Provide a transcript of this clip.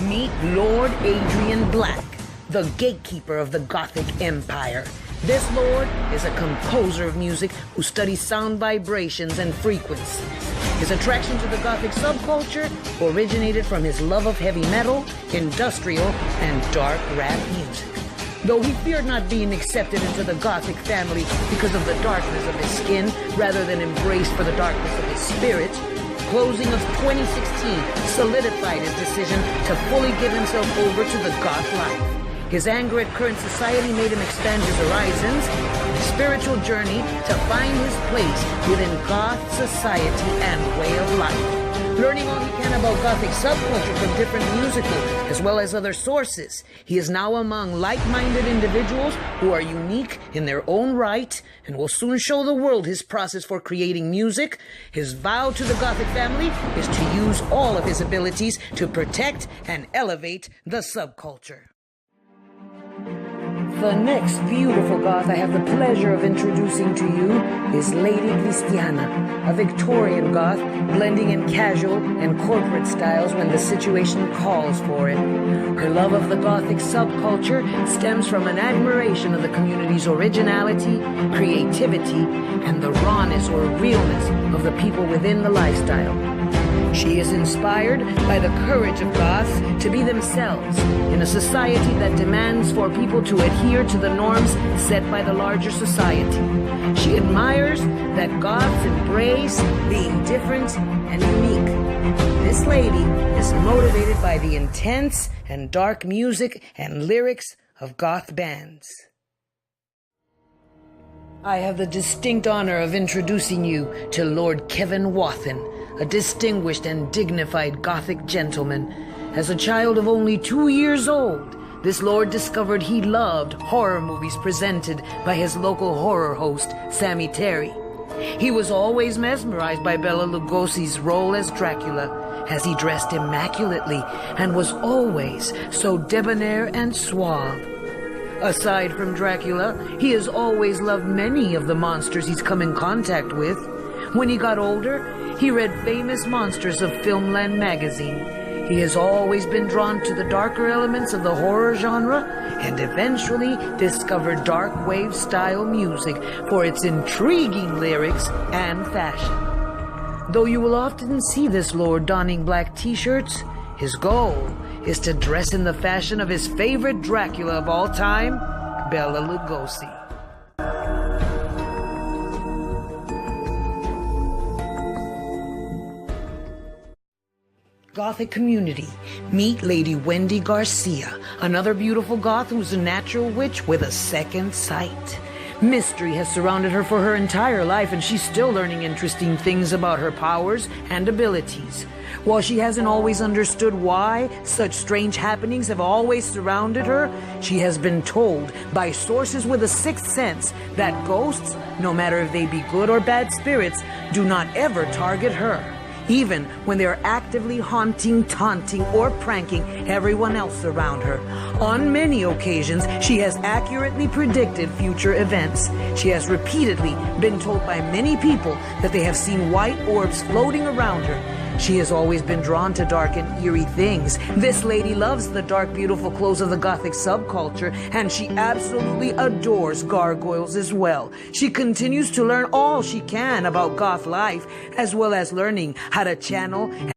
Meet Lord Adrian Black, the gatekeeper of the Gothic Empire. This lord is a composer of music who studies sound vibrations and frequencies. His attraction to the Gothic subculture originated from his love of heavy metal, industrial, and dark rap music. Though he feared not being accepted into the Gothic family because of the darkness of his skin rather than embraced for the darkness of his spirit, closing of 2016 solidified his decision to fully give himself over to the goth life. His anger at current society made him expand his horizons, his spiritual journey to find his place within goth society and way of life. Learning all he can about Gothic subculture from different musical as well as other sources, he is now among like-minded individuals who are unique in their own right and will soon show the world his process for creating music. His vow to the Gothic family is to use all of his abilities to protect and elevate the subculture. The next beautiful goth I have the pleasure of introducing to you is Lady Cristiana, a Victorian goth blending in casual and corporate styles when the situation calls for it. Her love of the Gothic subculture stems from an admiration of the community's originality, creativity, and the rawness or realness of the people within the lifestyle. She is inspired by the courage of goths to be themselves in a society that demands for people to adhere to the norms set by the larger society. She admires that goths embrace being different and unique. This lady is motivated by the intense and dark music and lyrics of goth bands. I have the distinct honor of introducing you to Lord Kevin Wathen, a distinguished and dignified Gothic gentleman. As a child of only 2 years old, this lord discovered he loved horror movies presented by his local horror host, Sammy Terry. He was always mesmerized by Bela Lugosi's role as Dracula, as he dressed immaculately and was always so debonair and suave. Aside from Dracula, he has always loved many of the monsters he's come in contact with. When he got older, he read famous monsters of Filmland magazine. He has always been drawn to the darker elements of the horror genre and eventually discovered dark wave style music for its intriguing lyrics and fashion. Though you will often see this lord donning black t-shirts, his goal is to dress in the fashion of his favorite Dracula of all time, Bela Lugosi. Gothic community, meet Lady Wendy Garcia, another beautiful goth who's a natural witch with a second sight. Mystery has surrounded her for her entire life, and she's still learning interesting things about her powers and abilities. While she hasn't always understood why such strange happenings have always surrounded her, she has been told by sources with a sixth sense that ghosts, no matter if they be good or bad spirits, do not ever target her, even when they are actively haunting, taunting, or pranking everyone else around her. On many occasions, she has accurately predicted future events. She has repeatedly been told by many people that they have seen white orbs floating around her. She has always been drawn to dark and eerie things. This lady loves the dark, beautiful clothes of the Gothic subculture, and she absolutely adores gargoyles as well. She continues to learn all she can about goth life, as well as learning how to channel